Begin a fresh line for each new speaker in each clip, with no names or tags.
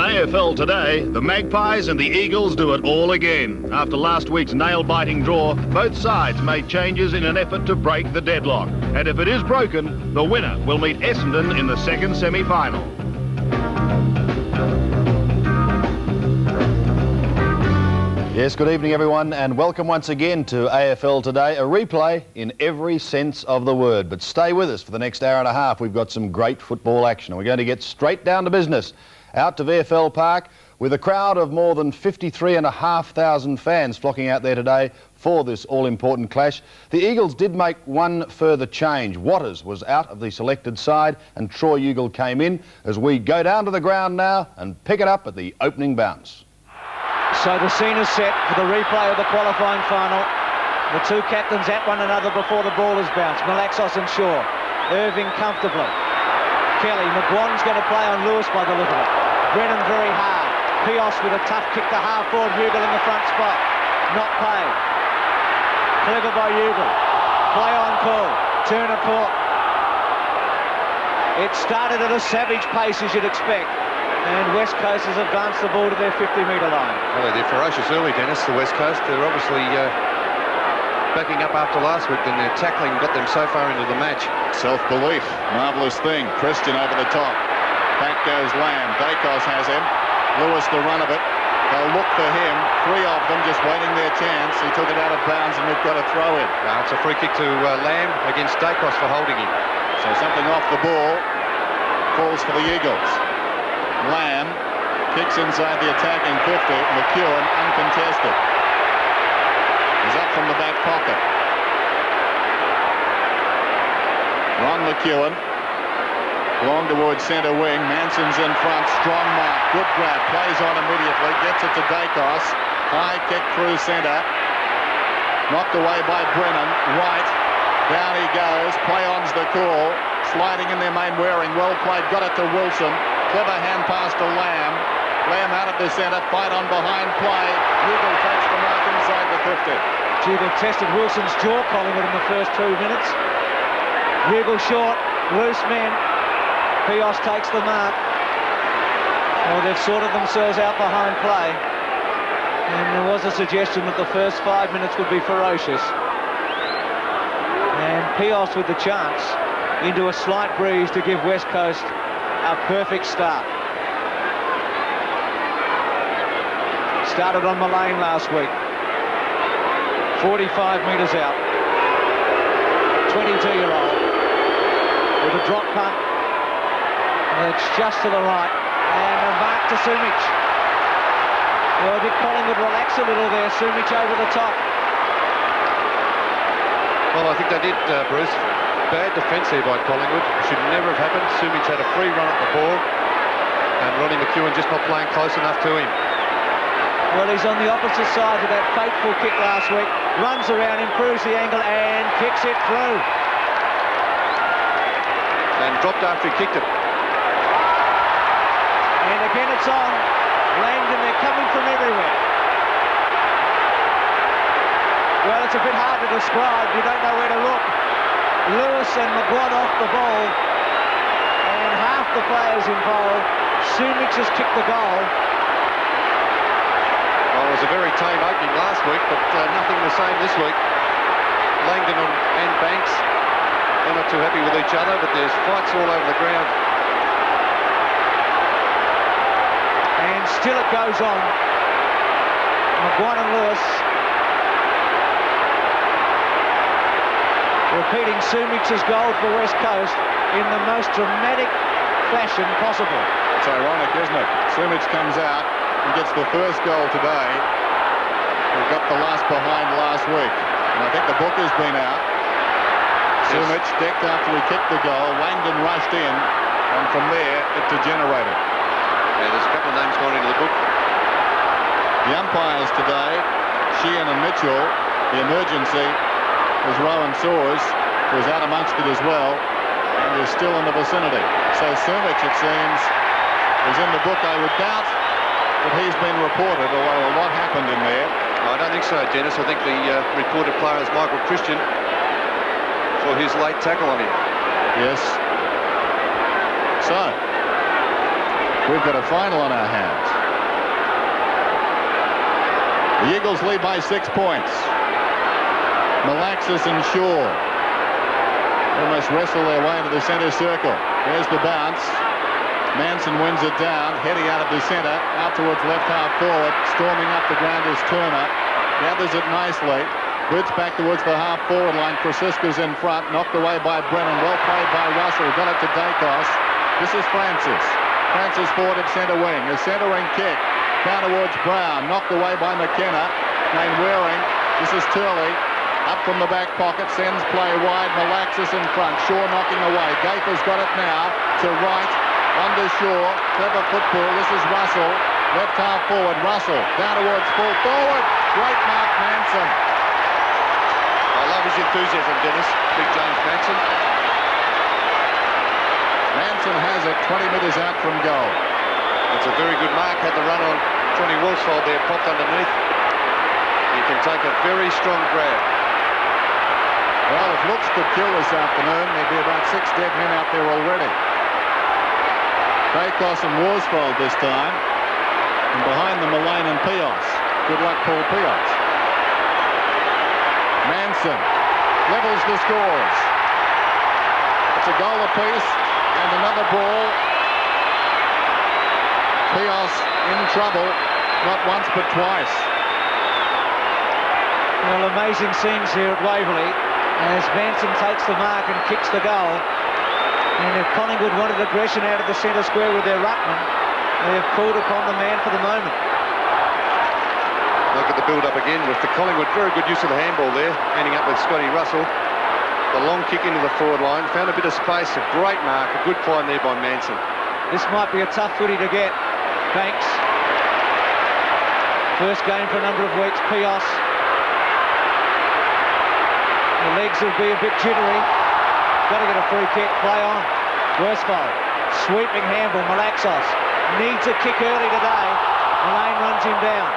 AFL today, the Magpies and the Eagles do it all again. After last week's nail-biting draw, both sides made changes in an effort to break the deadlock. And if it is broken, the winner will meet Essendon in the second semi-final. Yes, good evening everyone, and welcome once again to AFL Today, a replay in every sense of the word. But stay with us for the next hour and a half. We've got some great football action, and we're going to get straight down to business. Out to VFL Park with a crowd of more than 53,500 fans flocking out there today for this all-important clash. The Eagles did make one further change. Watters was out of the selected side and Troy Ugle came in, as we go down to the ground now and pick it up at the opening bounce.
So the scene is set for the replay of the qualifying final. The two captains at one another before the ball is bounced. Malaxos and Shaw. Irving comfortably. Kelly. McGuan's going to play on Lewis by the look of it. Brennan very hard. Pios with a tough kick to half-forward. Ugle in the front spot. Not paid. Clever by Ugle. Play on call. Turner caught. It started at a savage pace, as you'd expect. And West Coast has advanced the ball to their 50-metre line.
Well, they're ferocious early, Dennis, the West Coast. They're obviously backing up after last week, and their tackling got them so far into the match.
Self-belief, marvellous thing. Christian over the top. Back goes Lamb. Dacos has him. Lewis the run of it. They'll look for him. Three of them just waiting their chance. He took it out of bounds, and we've got a throw in.
It's a free kick to Lamb against Dacos for holding him.
So something off the ball. Falls for the Eagles. Lamb kicks inside the attacking 50. McEwen uncontested. He's up from the back pocket. Ron McEwen. Long towards centre wing. Manson's in front. Strong mark. Good grab. Plays on immediately. Gets it to Dacos. High kick through centre. Knocked away by Brennan. White. Down he goes. Play-on's the call. Sliding in their main wearing. Well played. Got it to Wilson. Clever hand pass to Lamb. Lamb out of the centre. Fight on behind play. Ugle takes the mark inside the 50.
Ugle tested Wilson's jaw, Collingwood, in the first 2 minutes. Ugle short. Loose men. Pios takes the mark. Well, they've sorted themselves out behind play. And there was a suggestion that the first 5 minutes would be ferocious. And Pios with the chance into a slight breeze to give West Coast a perfect start. Started on Mullane last week. 45 metres out. 22-year-old with a drop punt. And it's just to the right. And a mark to Sumich. Well, did Collingwood relax a little there? Sumich over the top.
Well, I think they did, Bruce. Bad defence here by Collingwood. Should never have happened. Sumich had a free run at the ball, and Ronnie McEwen just not playing close enough to him.
Well, he's on the opposite side of that fateful kick last week. Runs around, improves the angle, and kicks it through.
And dropped after he kicked it.
And again it's on. Langdon, they're coming from everywhere. Well, it's a bit hard to describe. You don't know where to look. Lewis and McGuan off the ball. And half the players involved. Sumich has kicked the goal.
Well, it was a very tame opening last week, but nothing the same this week. Langdon and Banks, they're not too happy with each other, but there's fights all over the ground.
And still it goes on. McGuan and Lewis repeating Sumich's goal for West Coast in the most dramatic fashion possible.
It's ironic, isn't it? Sumich comes out and gets the first goal today. He got the last behind last week. And I think the book has been out. Yes. Sumich decked after he kicked the goal. Langdon rushed in, and from there it degenerated.
Yeah, there's a couple of names going into the book.
The umpires today, Sheehan and Mitchell. The emergency was Rowan Soares, who was out amongst it as well, and is still in the vicinity. So Sumich, it seems, is in the book. I would doubt that he's been reported, although a lot happened in there.
I don't think so, Dennis. I think the reported player is Michael Christian for his late tackle on him.
Yes. So, We've got a final on our hands. The Eagles lead by 6 points. Malaxis and Shaw almost wrestle their way into the centre circle. There's the bounce. Manson wins it down, heading out of the centre, out towards left half forward. Storming up the ground is Turner. Gathers it nicely. Boots back towards the half forward line. Krasiska's in front, knocked away by Brennan. Well played by Russell. Got it to Dacos. This is Francis. Francis forward at centre wing. A centering kick down towards Brown. Knocked away by McKenna. Main Waring. This is Turley. Up from the back pocket. Sends play wide. Malaxis in front. Shaw knocking away. Gaither's got it now to right. Under Shaw. Clever football. This is Russell. Left half forward. Russell down towards full forward. Great mark, Manson.
I love his enthusiasm, Dennis. Big James Manson.
Manson has it 20 metres out from goal.
It's a very good mark. Had the run on Johnny Worsfold there, popped underneath. He can take a very strong grab.
Well, if looks could kill this afternoon, there'd be about 6 dead men out there already. Dacos and Worsfold this time. And behind them, Mullane and Pios. Good luck, Paul Pios. Manson levels the scores. It's a goal apiece and another ball. Pios in trouble, not once but twice.
Well, amazing scenes here at Waverley as Manson takes the mark and kicks the goal. And if Collingwood wanted aggression out of the centre square with their ruckman, they have called upon the man for the moment.
Look at the build-up again with the Collingwood. Very good use of the handball there, ending up with Scotty Russell. The long kick into the forward line, found a bit of space, a great mark, a good find there by Manson.
This might be a tough footy to get, Banks. First game for a number of weeks, Pios. The legs will be a bit jittery. Got to get a free kick, play on. Worsfold, sweeping handball, Malaxos. Needs a kick early today. Mullane runs him down.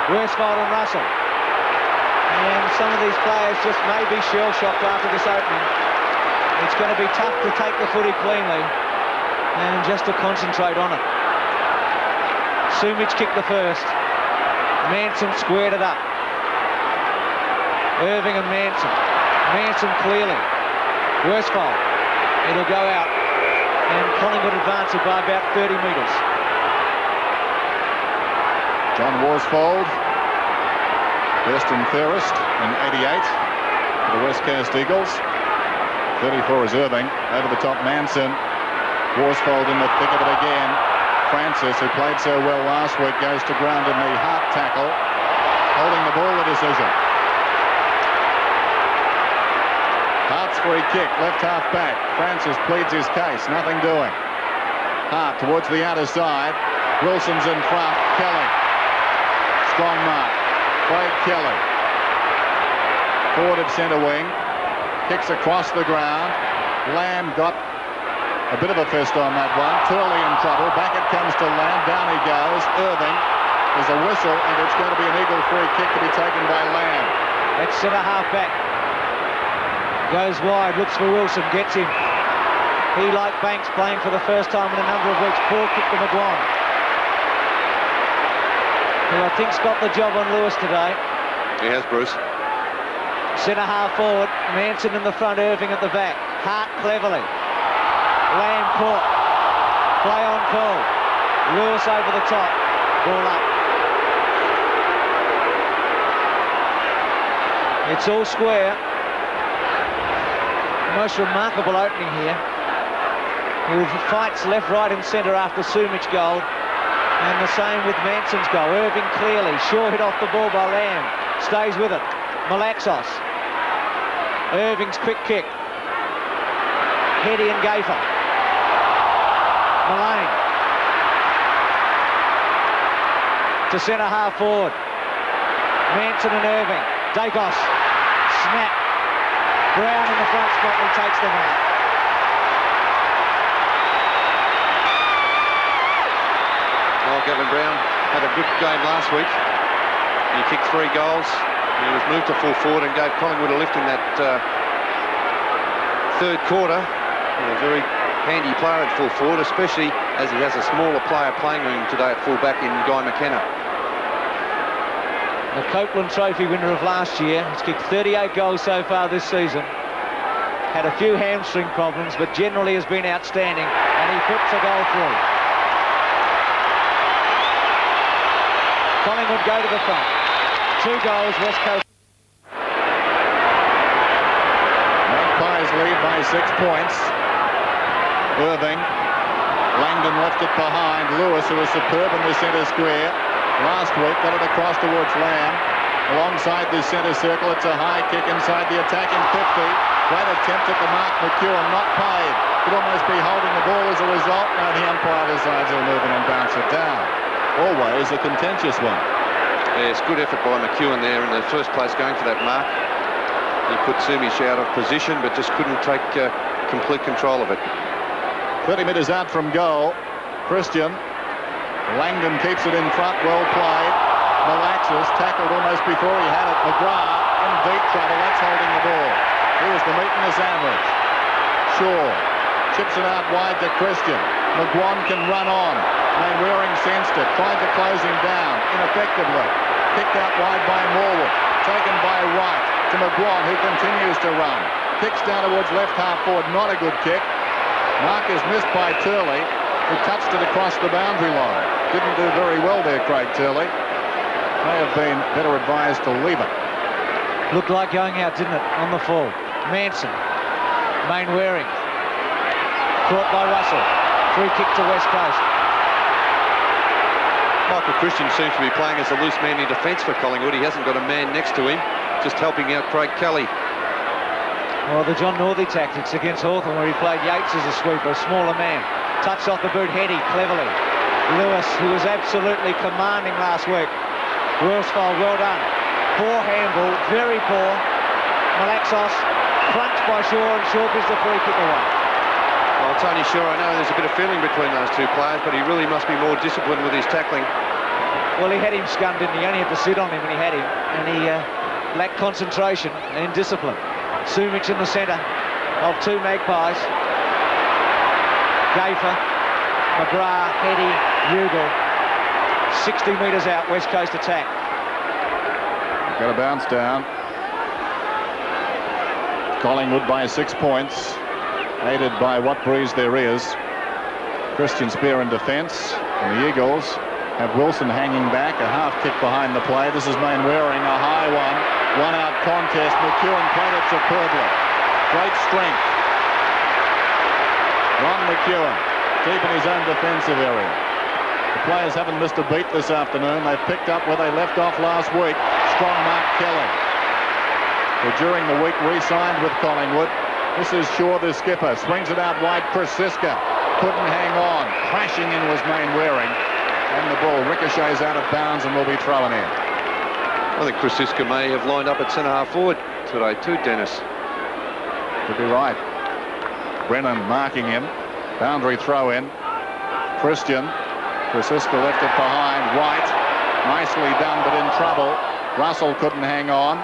Worsfold and Russell. And some of these players just may be shell-shocked after this opening. It's going to be tough to take the footy cleanly and just to concentrate on it. Sumich kicked the first. Manson squared it up. Irving and Manson. Manson clearly. Worsfold. It'll go out. And Collingwood advance it by about 30 metres.
John Worsfold, best and fairest in 88 for the West Coast Eagles. 34 is Irving. Over the top, Manson. Worsfold in the thick of it again. Francis, who played so well last week, goes to ground in the half tackle. Holding the ball, the decision. Hart's free kick, left half back. Francis pleads his case, nothing doing. Hart towards the outer side. Wilson's in front. Kelly. Strong mark. Craig Kelly. Forward at centre wing. Kicks across the ground. Lamb got a bit of a fist on that one. Turley in trouble. Back it comes to Lamb. Down he goes. Irving. There's a whistle, and it's going to be an Eagle free kick to be taken by Lamb.
That's centre half back. Goes wide, looks for Wilson, gets him. He, like Banks, playing for the first time in a number of weeks. Poor kick to McGuan, who I think's got the job on Lewis today.
He has, Bruce.
Centre half forward, Manson in the front, Irving at the back. Hart cleverly. Lamb caught. Play on call. Lewis over the top. Ball up. It's all square. Most remarkable opening here. With fights left, right and centre after Sumich goal. And the same with Manson's goal. Irving clearly. Shaw hit off the ball by Lamb. Stays with it. Malaxos. Irving's quick kick. Heady and Gaffer. Mullane. To centre half forward. Manson and Irving. Dacos. Snap. Brown in the front spot, he takes them out.
Well, Gavin Brown had a good game last week. He kicked 3 goals. He was moved to full forward and gave Collingwood a lift in that third quarter. And a very handy player at full forward, especially as he has a smaller player playing with him today at full back in Guy McKenna.
The Copeland Trophy winner of last year. He's kicked 38 goals so far this season. Had a few hamstring problems, but generally has been outstanding, and he puts a goal through. Collingwood go to the front. 2 goals, West Coast.
Magpies lead by 6 points. Irving. Langdon left it behind. Lewis, who was superb in the centre square last week, got it across towards Lamb. Alongside the centre circle, it's a high kick inside the attacking 50. Great attempt at the mark. McEwen not paid. Could almost be holding the ball as a result. Now the umpire decides he'll move in and bounce it down. Always a contentious one.
Yes, good effort by McEwen there in the first place going for that mark. He put Sumish out of position, but just couldn't take complete control of it.
30 metres out from goal. Christian. Langdon keeps it in front. Well played. Malaxis tackled almost before he had it. McGrath in deep trouble. That's holding the ball. Here's the meat and the sandwich. Shaw chips it out wide to Christian. McGuan can run on. Mainwaring sensed it. Tried to close him down. Ineffectively. Kicked out wide by Morwood. Taken by Wright to McGuan, who continues to run. Kicks down towards left half forward. Not a good kick. Mark is missed by Turley, who touched it across the boundary line. Didn't do very well there, Craig Turley. May have been better advised to leave it.
Looked like going out, didn't it, on the fall. Manson. Mainwaring. Caught by Russell. Free kick to West Coast.
Michael Christian seems to be playing as a loose man in defence for Collingwood. He hasn't got a man next to him, just helping out Craig Kelly.
Well, the John Northey tactics against Hawthorn, where he played Yates as a sweeper, a smaller man. Touched off the boot, Heady, cleverly. Lewis, who was absolutely commanding last week. Worsfold, well done. Poor handball, very poor. Malaxos, crunched by Shaw, and Shaw gives the free kick away.
Well, Tony Shaw, I know there's a bit of feeling between those two players, but he really must be more disciplined with his tackling.
Well, he had him scummed, didn't he? He only had to sit on him when he had him, and he lacked concentration and discipline. Sumic in the centre of 2 Magpies. Gafer, McGrath, Heady, Ugle. 60 metres out, West Coast attack.
Got a bounce down. Collingwood by 6 points, aided by what breeze there is. Christian Spear in defence, and the Eagles have Wilson hanging back, a half kick behind the play. This is Mainwaring, a high one out contest. McEwen played it superbly. Great strength. Ron McEwen, deep in his own defensive area. The players haven't missed a beat this afternoon. They've picked up where they left off last week. Strong Mark Kelly, who during the week re-signed with Collingwood. This is Shaw, the skipper. Swings it out wide. Chris Siska couldn't hang on. Crashing in was Mainwaring. And the ball ricochets out of bounds and will be thrown in.
I think Chris Siska may have lined up at centre-half forward today too, Dennis.
Could be right. Brennan marking him. Boundary throw in. Christian. Siska left it behind. White. Nicely done, but in trouble. Russell couldn't hang on.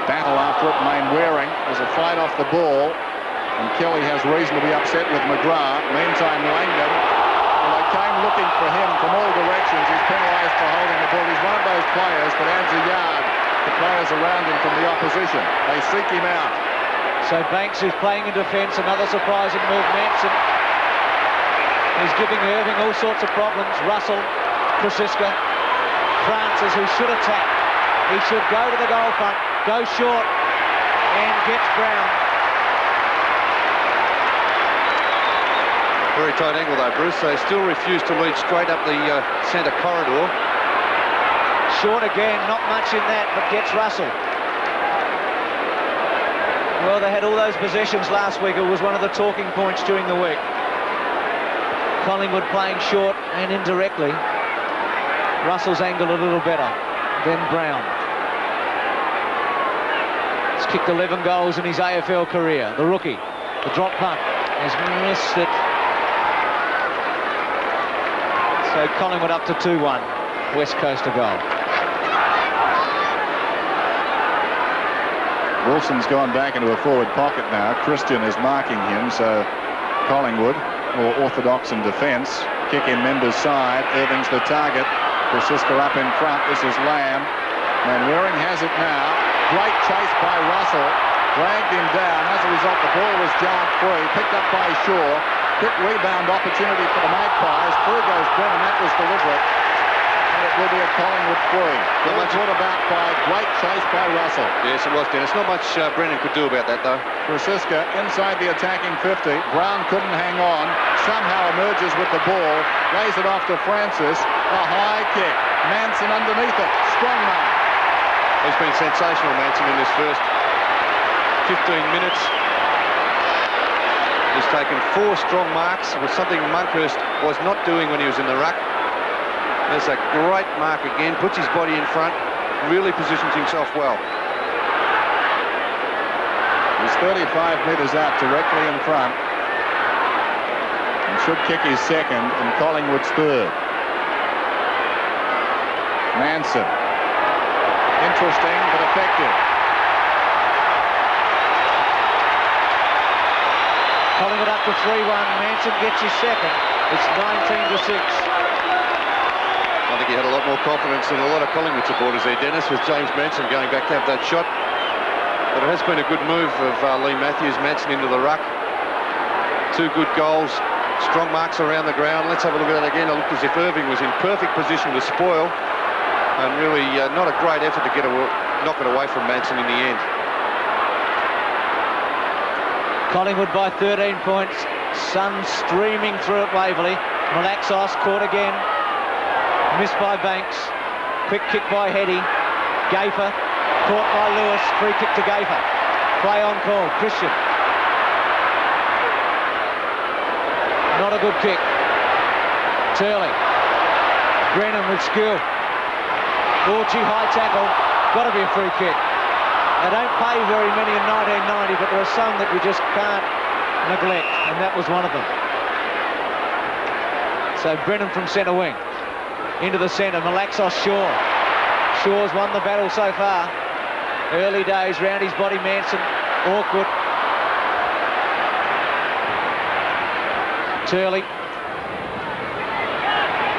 Battle after it. Mainwaring. There's a fight off the ball. And Kelly has reason to be upset with McGrath. Meantime, Langdon. Well, they came looking for him from all directions. He's penalised for holding the ball. He's one of those players that adds a yard to players around him from the opposition. They seek him out.
So Banks is playing in defence. Another surprising move. Manson is giving Irving all sorts of problems. Russell, Krasiska, Francis, who should attack. He should go to the goal front, go short, and gets Brown.
Very tight angle though, Bruce. They still refuse to lead straight up the centre corridor.
Short again, not much in that, but gets Russell. Well, they had all those possessions last week. It was one of the talking points during the week. Collingwood playing short and indirectly. Russell's angle a little better than Brown. He's kicked 11 goals in his AFL career. The rookie, the drop punt, has missed it. So Collingwood up to 2-1. West Coast a goal.
Wilson's gone back into a forward pocket now. Christian is marking him, so Collingwood, more orthodox in defence. Kick in Member's side. Irving's the target. Francisco up in front. This is Lamb. And Waring has it now. Great chase by Russell. Dragged him down. As a result, the ball was jarred free. Picked up by Shaw. Quick rebound opportunity for the Magpies. Through goes Brennan. That was deliberate. And it will be a Collingwood free. Not much brought about by great chase by Russell.
Yes, it was, Dennis. Not much Brennan could do about that, though.
Francisca inside the attacking 50. Brown couldn't hang on. Somehow emerges with the ball. Lays it off to Francis. A high kick. Manson underneath it. Strong man.
He's been sensational, Manson, in this first 15 minutes. He's taken 4 strong marks, with something Monkhurst was not doing when he was in the ruck. There's a great mark again, puts his body in front, really positions himself well.
He's 35 metres out directly in front and should kick his second and Collingwood's third. Manson. Interesting but effective.
Collingwood up to 3-1. Manson gets his second. It's 19-6.
I think he had a lot more confidence than a lot of Collingwood supporters there, Dennis, with James Manson going back to have that shot. But it has been a good move of Lee Matthews. Manson into the ruck. 2 good goals. Strong marks around the ground. Let's have a look at that again. It looked as if Irving was in perfect position to spoil. And really not a great effort to knock it away from Manson in the end.
Collingwood by 13 points. Sun streaming through at Waverley. Malaxos caught again. Missed by Banks. Quick kick by Heady. Gafer caught by Lewis. Free kick to Gafer. Play on call. Christian. Not a good kick. Turley. Brennan with skill. Orchie high tackle. Got to be a free kick. They don't pay very many in 1990, but there are some that you just can't neglect, and that was one of them. So Brennan from centre wing. Into the centre, Malaxos Shaw. Shaw's won the battle so far. Early days, round his body, Manson. Awkward. Turley.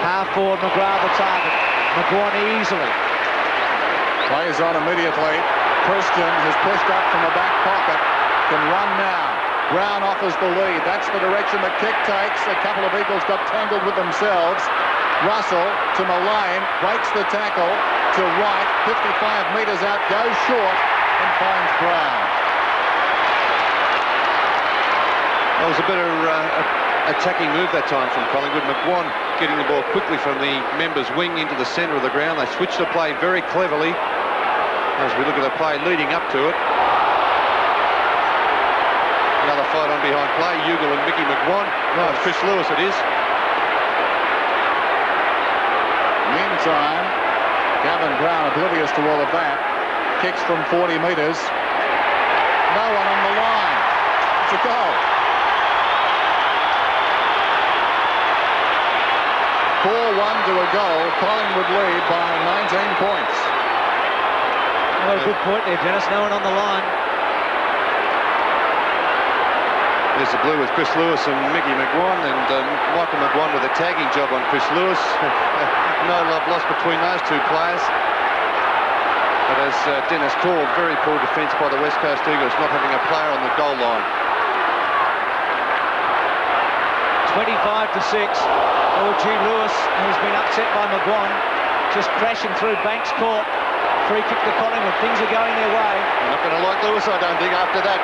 Half forward, McGrath the target. McGuan easily.
Plays on immediately. Christian has pushed up from the back pocket. Can run now. Brown offers the lead. That's the direction the kick takes. A couple of Eagles got tangled with themselves. Russell to Mullane. Breaks the tackle to White. 55 metres out. Goes short and finds Brown.
That was a better attacking move that time from Collingwood. McGuan getting the ball quickly from the members' wing into the centre of the ground. They switched the play very cleverly as we look at the play leading up to it. Another fight on behind play. Ugle and Mickey McGuan. No, it's Chris Lewis it is.
Meantime, Gavin Brown oblivious to all of that. Kicks from 40 metres. No one on the line. It's a goal. 4-1 to a goal. Collingwood lead by 19 points.
Oh, good point there, Dennis. No one on the line.
There's the blue with Chris Lewis and Mickey McGuan, and Michael McGuan with a tagging job on Chris Lewis. No love lost between those two players. But as Dennis called, very poor defence by the West Coast Eagles, not having a player on the goal line.
25-6. O.G. Lewis has been upset by McGuan. Just crashing through Banks' court. Free kick to Collingwood. Things are going their way.
You're not going to like Lewis, I don't think, after that,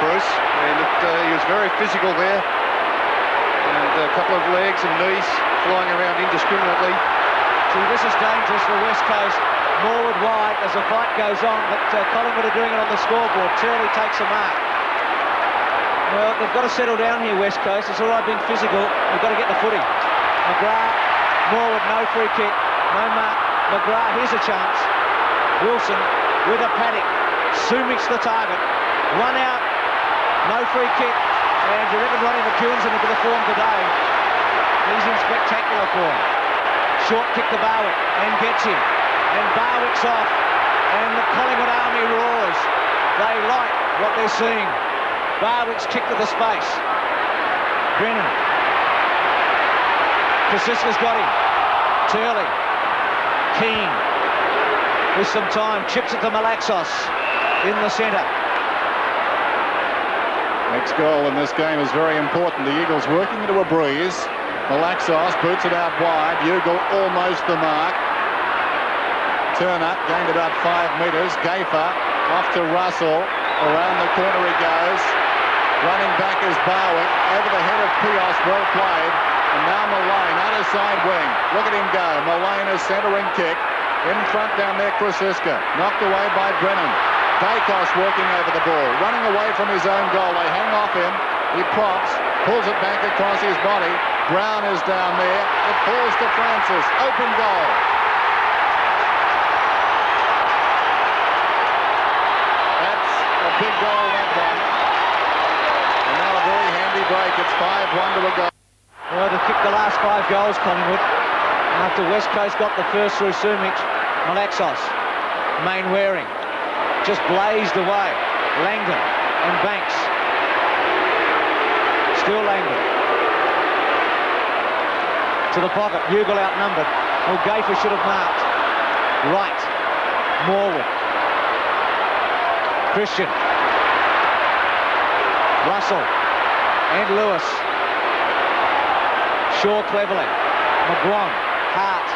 Bruce. He was very physical there. And a couple of legs and knees flying around indiscriminately.
See, this is dangerous for West Coast. Morwood wide as the fight goes on, but Collingwood are doing it on the scoreboard. Turley takes a mark. Well, they've got to settle down here, West Coast. It's all right being physical. They've got to get the footy. McGrath, Morwood, no free kick, no mark. McGrath, here's a chance. Wilson with a paddock. Sumik's the target. One out, no free kick. And you reckon Ronnie McEwen's in a bit of form today. He's in spectacular form. Short kick to Barwick and gets him. And Barwick's off. And the Collingwood army roars. They like what they're seeing. Barwick's kick to the space. Brennan. Kosciuszka's got him. Turley. Keane. With some time, chips it to Malaxos in the centre.
Next goal in this game is very important. The Eagles working into a breeze. Malaxos boots it out wide. Ugle almost the mark. Turner gained about 5 metres. Gaffer off to Russell. Around the corner he goes. Running back is Barwick. Over the head of Pios. Well played. And now Mullane, other side wing. Look at him go. Mullane is centering kick. In front down there, Kosciuszka. Knocked away by Brennan. Dacos working over the ball. Running away from his own goal. They hang off him. He props. Pulls it back across his body. Brown is down there. It falls to Francis. Open goal. That's a big goal, that one. And now a very handy break. It's 5-1 to a goal.
Well, they've kicked the last 5 goals, Collingwood. After West Coast got the first through Sumich, Malaxos, Mainwaring, just blazed away. Langdon and Banks. Still Langdon. To the pocket, Ugle outnumbered. Well, Gaffer should have marked. Right. Morwood. Christian. Russell. And Lewis. Shaw cleverly. McGuan. Hart.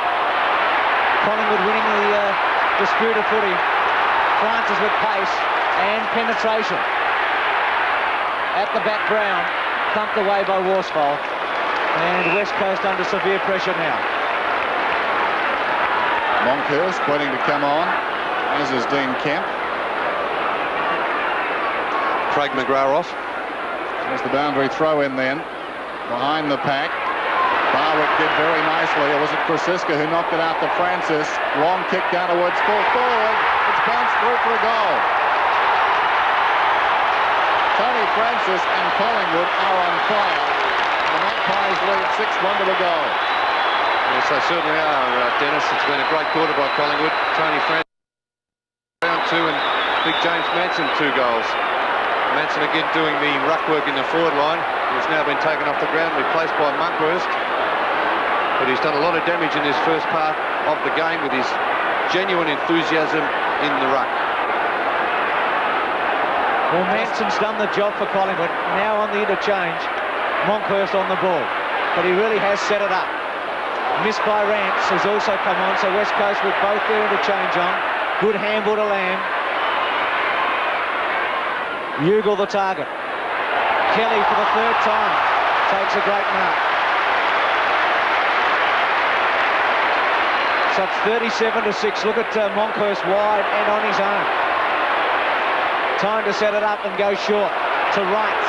Collingwood winning the dispute of footy. Francis with pace and penetration. At the back, Brown. Thumped away by Worsfold. And West Coast under severe pressure now.
Monkhurst waiting to come on, as is Dean Kemp.
Craig McGrath off.
There's the boundary throw in then. Behind the pack. Barwick did very nicely. Or was it Kosciuszka who knocked it out to Francis? Long kick down towards full forward. It's bounced through for a goal. Tony Francis and Collingwood are on fire. The Magpies lead 6-1 to the goal.
Yes, they certainly are, Dennis. It's been a great quarter by Collingwood. Tony Francis round 2 and Big James Manson 2 goals. Manson again doing the ruck work in the forward line. He's now been taken off the ground, replaced by Monkhurst. But he's done a lot of damage in this first part of the game with his genuine enthusiasm in the ruck.
Well, Manson's done the job for Collingwood. Now on the interchange, Monkhurst on the ball. But he really has set it up. Missed by Rance has also come on, so West Coast with both their interchange on. Good handball to Lamb. Ugle the target. Kelly for the 3rd time takes a great mark. So it's 37-6. Look at Monkhurst wide and on his own. Time to set it up and go short to Wright,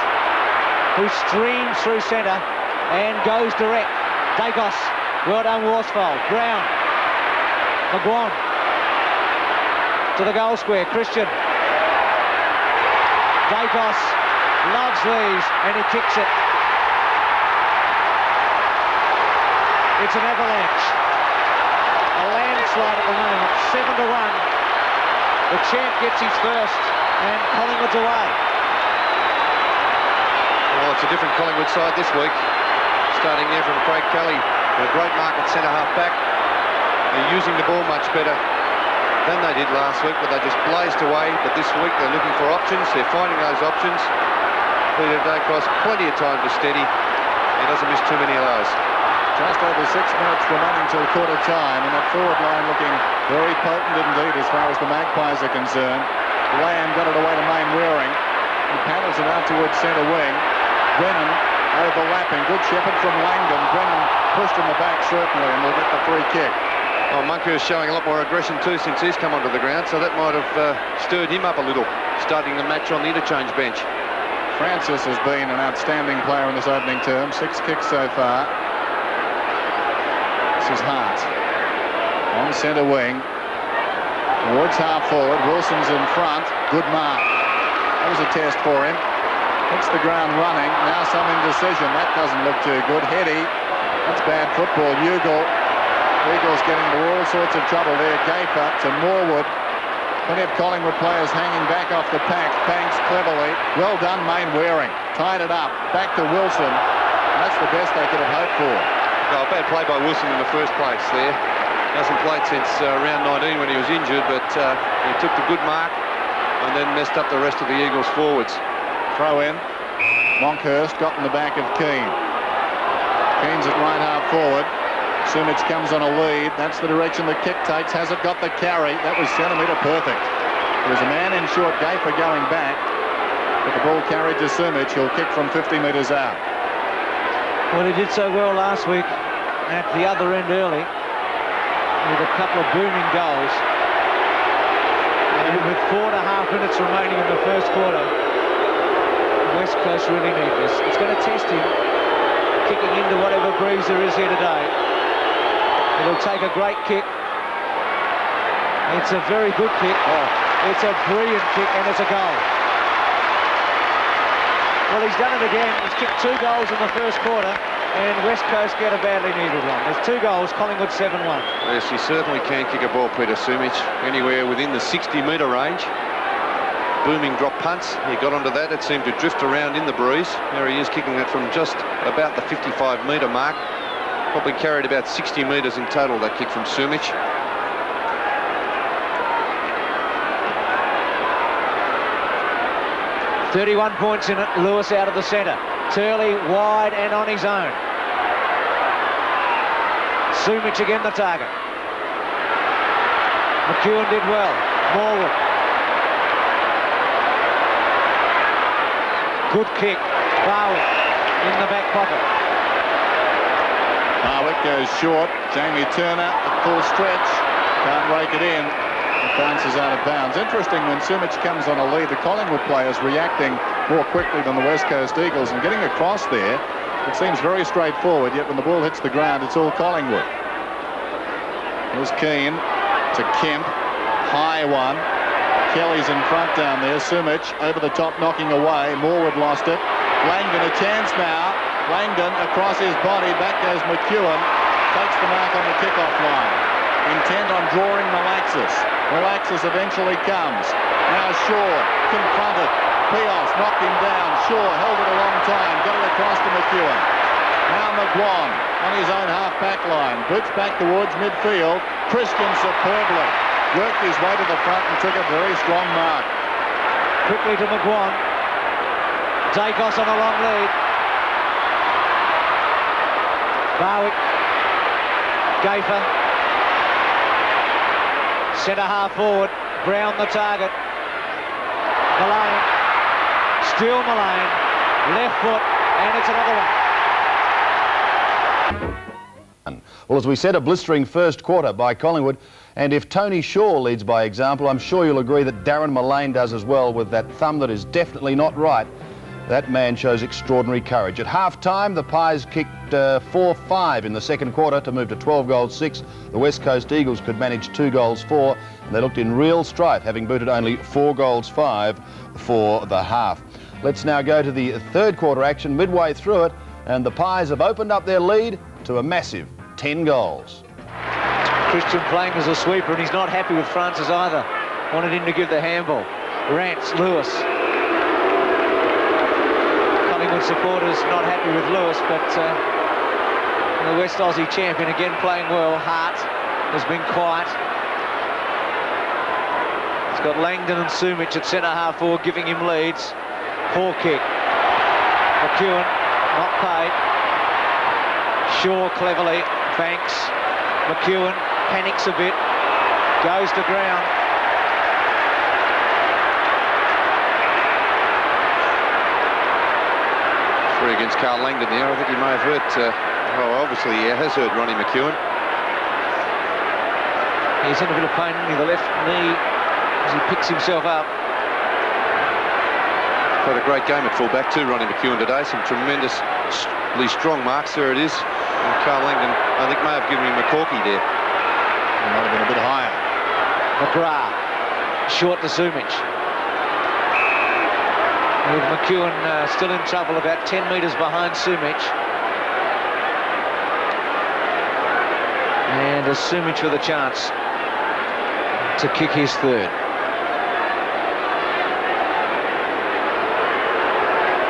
who streams through centre and goes direct. Dacos, well done Worsfold. Brown, McGuan to the goal square. Christian. Dacos loves these and he kicks it. It's an avalanche. A landslide at the moment, 7-1. The champ gets his first and Collingwood's away.
Well, it's a different Collingwood side this week. Starting there from Craig Kelly, a great mark at centre-half back. They're using the ball much better than they did last week, but they just blazed away. But this week they're looking for options. They're finding those options. Peter Dacos, plenty of time to steady. He doesn't miss too many of those.
Just over 6 minutes remaining till quarter time, and that forward line looking very potent indeed as far as the Magpies are concerned. Lamb got it away to Mainwaring. He paddles it out towards centre wing. Brennan overlapping. Good shepherd from Langdon. Brennan pushed in the back certainly, and will get the free kick.
Well, Monkhurst showing a lot more aggression too since he's come onto the ground, so that might have stirred him up a little, starting the match on the interchange bench.
Francis has been an outstanding player in this opening term. 6 kicks so far. This is Hart on centre wing towards half forward. Wilson's in front. Good mark. That was a test for him. Hits the ground running. Now some indecision. That doesn't look too good. Heady. That's bad football. Eagles getting into all sorts of trouble there. Gaffer to Morwood. Plenty of Collingwood players hanging back off the pack. Banks cleverly. Well done, Mainwaring. Tied it up. Back to Wilson. That's the best they could have hoped for.
Oh, bad play by Wilson in the first place there. Hasn't played since round 19 when he was injured, but he took the good mark and then messed up the rest of the Eagles forwards.
Throw in. Monkhurst got in the back of Keane. Keane's at right half forward. Sumic comes on a lead. That's the direction the kick takes. Has it got the carry? That was centimetre perfect. There was a man in short gate for going back, but the ball carried to Sumic. He'll kick from 50 metres out.
Well, he did so well last week at the other end early with a couple of booming goals. And with 4.5 minutes remaining in the first quarter, West Coast really need this. It's going to test him, kicking into whatever breeze there is here today. It'll take a great kick. It's a very good kick. Oh, it's a brilliant kick, and it's a goal. Well, he's done it again. He's kicked 2 goals in the first quarter, and West Coast get a badly needed one. There's 2 goals, Collingwood 7-1.
Yes, he certainly can kick a ball, Peter Sumic, anywhere within the 60-metre range. Booming drop punts. He got onto that. It seemed to drift around in the breeze. There he is, kicking that from just about the 55-metre mark. Probably carried about 60 metres in total, that kick from Sumic.
.31 points in it. Lewis out of the centre. Turley wide and on his own. Sumic again the target. McEwen did well. Morwood. Good kick. Barwick in the back pocket.
Barwick goes short. Jamie Turner at full stretch. Can't rake it in. It bounces out of bounds. Interesting, when Sumic comes on a lead, the Collingwood players reacting more quickly than the West Coast Eagles and getting across there. It seems very straightforward, yet when the ball hits the ground, it's all Collingwood. Here's Keane to Kemp. High one. Kelly's in front down there. Sumic over the top, knocking away. Morwood lost it. Langdon a chance now. Langdon across his body. Back goes McEwen. Takes the mark on the kickoff line. Intent on drawing Malaxis. Malaxis eventually comes. Now Shaw confronted. Pios knocked him down. Shaw held it a long time. Got it across to McEwen. Now McGuan on his own half-back line. Boots back towards midfield. Christian superbly worked his way to the front and took a very strong mark.
Quickly to McGuan. Dacos on a long lead. Barwick. Gafer. Centre half forward. Brown the target. Mullane. Still Mullane. Left foot. And it's another one.
Well, as we said, a blistering first quarter by Collingwood, and if Tony Shaw leads by example, I'm sure you'll agree that Darren Mullane does as well, with that thumb that is definitely not right. That man shows extraordinary courage. At half-time, the Pies kicked 4-5 in the second quarter to move to 12 goals 6. The West Coast Eagles could manage 2 goals 4, and they looked in real strife, having booted only 4 goals 5 for the half. Let's now go to the third quarter action midway through it, and the Pies have opened up their lead to a massive 10 goals.
Christian playing as a sweeper, and he's not happy with Francis either. Wanted him to give the handball. Rance, Lewis. Collingwood supporters not happy with Lewis, but the West Aussie champion again playing well. Hart has been quiet. He's got Langdon and Sumic at centre half forward giving him leads. Poor kick. McEwen not paid. Shaw cleverly banks. McEwen panics a bit. Goes to ground.
Free against Carl Langdon there. I think he may have hurt, obviously he has hurt Ronnie McEwen.
He's in a bit of pain in the left knee as he picks himself up.
Played a great game at fullback too, Ronnie McEwen today. Some tremendously strong marks. There it is. And Carl Langdon, I think, may have given him a corky there.
It might have been a bit higher.
McGrath, short to Sumic. With McEwen still in trouble, about 10 metres behind Sumic. And a Sumic with a chance to kick his third.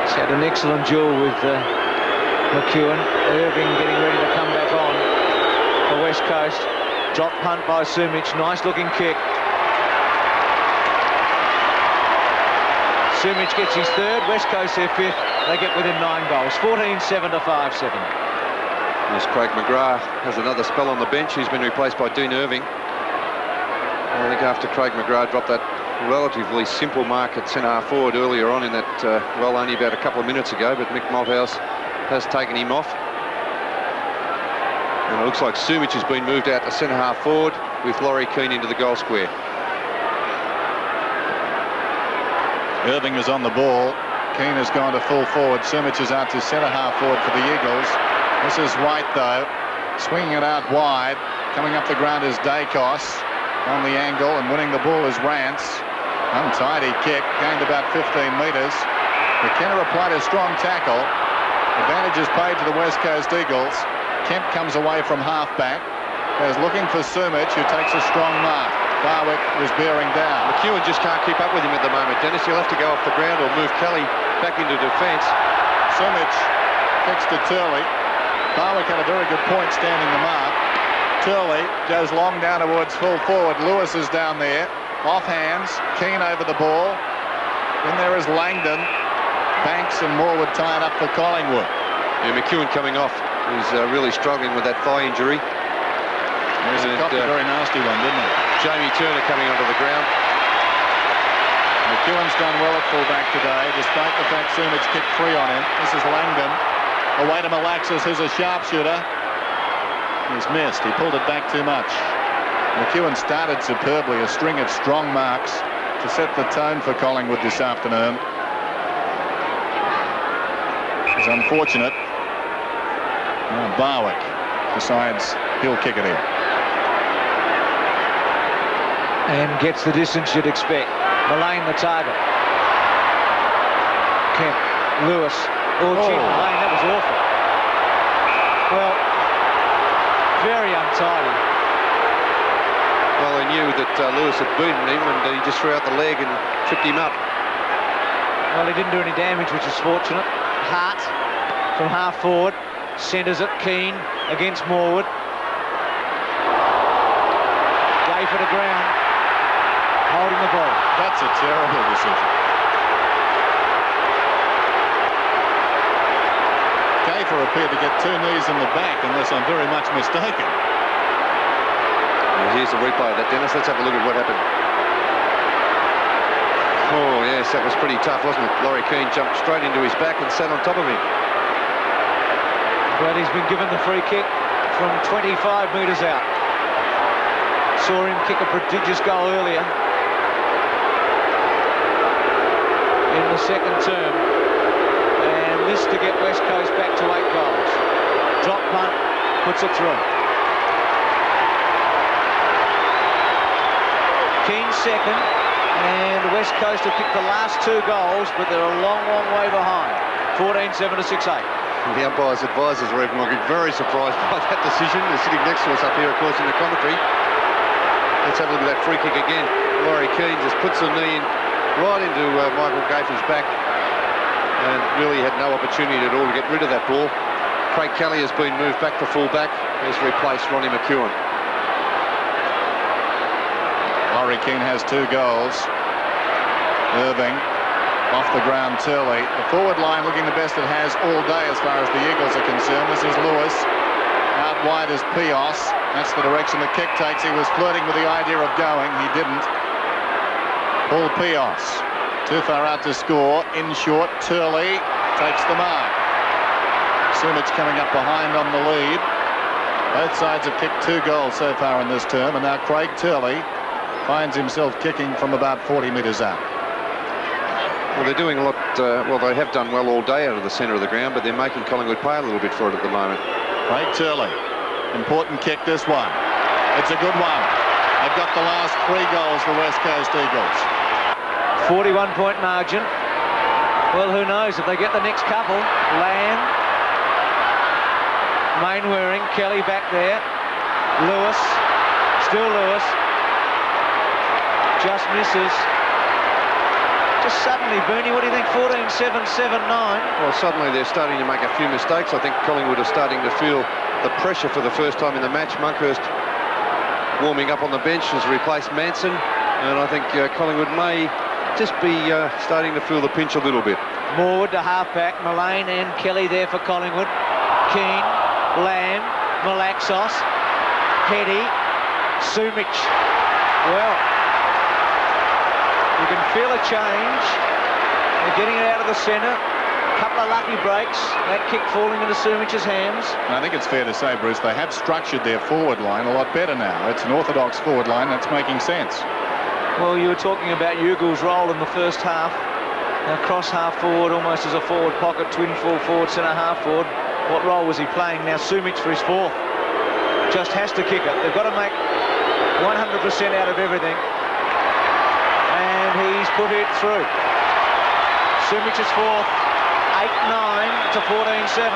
He's had an excellent duel with McEwen, Irving getting ready to come back on for West Coast. Drop punt by Sumich, nice looking kick. Sumich gets his third, West Coast their fifth. They get within 9 goals, 14-7 to 5-7.
As Craig McGrath has another spell on the bench. He's been replaced by Dean Irving. I think after Craig McGrath dropped that relatively simple mark at centre-half forward earlier on in that, well, only about a couple of minutes ago, but Mick Malthouse has taken him off. And it looks like Sumich has been moved out to centre-half forward with Laurie Keane into the goal square.
Irving is on the ball. Keane has gone to full forward. Sumich is out to centre-half forward for the Eagles. This is White, though, swinging it out wide. Coming up the ground is Dacos on the angle, and winning the ball is Rance. Untidy kick, gained about 15 metres. McKenna applied a strong tackle. Advantage is paid to the West Coast Eagles. Kemp comes away from half-back. Is looking for Sumich, who takes a strong mark. Barwick was bearing down.
McEwen just can't keep up with him at the moment, Dennis. He'll have to go off the ground or move Kelly back into defence.
Sumich kicks to Turley. Barwick had a very good point standing the mark. Turley goes long down towards full forward. Lewis is down there. Off hands. Keane over the ball. Then there is Langdon. Banks and Morwood tying up for Collingwood.
Yeah, McEwen coming off. He's really struggling with that thigh injury.
He's copped a very nasty one, didn't he?
Jamie Turner coming onto the ground.
McEwen's done well at fullback today, despite the fact Sumich kicked free on him. This is Langdon. Away to Malaxis, who's a sharpshooter. He's missed. He pulled it back too much. McEwen started superbly, a string of strong marks to set the tone for Collingwood this afternoon. It's unfortunate. Now Barwick decides he'll kick it in.
And gets the distance you'd expect. Mullane the target. Kemp, Lewis. Oh, gee, Mullane, that was awful. Well, very untidy.
Well, he knew that Lewis had beaten him, and he just threw out the leg and tripped him up.
Well, he didn't do any damage, which is fortunate. Hart from half forward. Centres it. Keane against Morwood. Gay for the ground. Holding the ball.
That's a terrible decision. Gafer appeared to get 2 knees in the back, unless I'm very much mistaken.
Here's the replay of that, Dennis. Let's have a look at what happened. Oh, yes, that was pretty tough, wasn't it? Laurie Keane jumped straight into his back and sat on top of him.
But he's been given the free kick from 25 metres out. Saw him kick a prodigious goal earlier in the second term. And this to get West Coast back to 8 goals. Drop punt, puts it through. Keane second, and West Coast have kicked the last 2 goals, but they're a long, long way behind. 14-7 to 6-8.
The umpire's advisors are even looking very surprised by that decision. They're sitting next to us up here, of course, in the commentary. Let's have a look at that free kick again. Laurie Keane just puts the knee in right into Michael Gafer's back, and really had no opportunity at all to get rid of that ball. Craig Kelly has been moved back to full-back. He's replaced Ronnie McEwen.
Laurie Keane has 2 goals. Irving off the ground, Turley. The forward line looking the best it has all day as far as the Eagles are concerned. This is Lewis. Out wide is Pios. That's the direction the kick takes. He was flirting with the idea of going. He didn't. Paul Pios. Too far out to score. In short, Turley takes the mark. Sumich coming up behind on the lead. Both sides have kicked 2 goals so far in this term, and now Craig Turley finds himself kicking from about 40 metres out.
Well, they're doing a lot, well, they have done well all day out of the centre of the ground, but they're making Collingwood pay a little bit for it at the moment.
Craig Turley, important kick this one. It's a good one. They've got the last 3 goals for West Coast Eagles.
41-point margin. Well, who knows if they get the next couple. Lamb, Mainwaring, Kelly back there. Lewis, still Lewis. Just misses. Just suddenly, Bernie, what do you think? 14-7, 7-9.
Well, suddenly they're starting to make a few mistakes. I think Collingwood are starting to feel the pressure for the first time in the match. Monkhurst warming up on the bench has replaced Manson, and I think Collingwood may just be starting to feel the pinch a little bit.
Morwood to halfback, Mullane and Kelly there for Collingwood. Keane, Lamb, Malaxos, Heady, Sumic. Well, you can feel a change. They're getting it out of the centre. Couple of lucky breaks. That kick falling into Sumic's hands.
And I think it's fair to say, Bruce, they have structured their forward line a lot better now. It's an orthodox forward line that's making sense.
Well, you were talking about Ugal's role in the first half. Now cross half forward, almost as a forward pocket, twin full forward, centre half forward. What role was he playing? Now Sumic for his fourth. Just has to kick it. They've got to make 100% out of everything. And he's put it through. Sumic's fourth. 8-9 to 14-7.